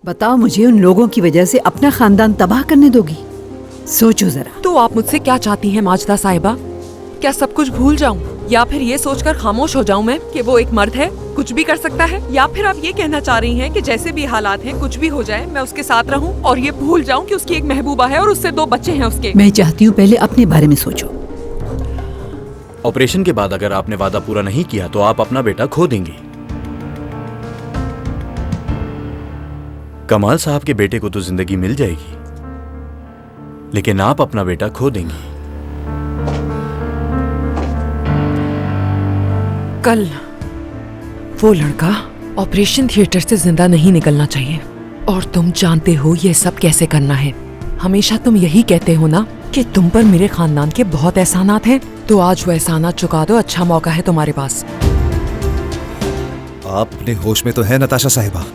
बताओ मुझे, उन लोगों की वजह से अपना खानदान तबाह करने दोगी? सोचो जरा। तो आप मुझसे क्या चाहती हैं माजदा साहिबा? क्या सब कुछ भूल जाऊं या फिर ये सोचकर खामोश हो जाऊं मैं कि वो एक मर्द है, कुछ भी कर सकता है? या फिर आप ये कहना चाह रही हैं कि जैसे भी हालात हैं, कुछ भी हो जाए, मैं उसके साथ रहूं और ये भूल जाऊं कि उसकी एक महबूबा है और उससे 2 बच्चे हैं उसके? मैं चाहती हूँ पहले अपने बारे में सोचो। ऑपरेशन के बाद अगर आपने वादा पूरा नहीं किया तो आप अपना बेटा खो देंगी। कमाल साहब के बेटे को तो जिंदगी मिल जाएगी, लेकिन आप अपना बेटा खो देंगी। कल वो लड़का ऑपरेशन थिएटर से जिंदा नहीं निकलना चाहिए। और तुम जानते हो ये सब कैसे करना है। हमेशा तुम यही कहते हो ना कि तुम पर मेरे खानदान के बहुत एहसानात हैं, तो आज वो एहसानात चुका दो। अच्छा मौका है तुम्हारे पास। आप अपने होश में तो है नताशा साहिबा?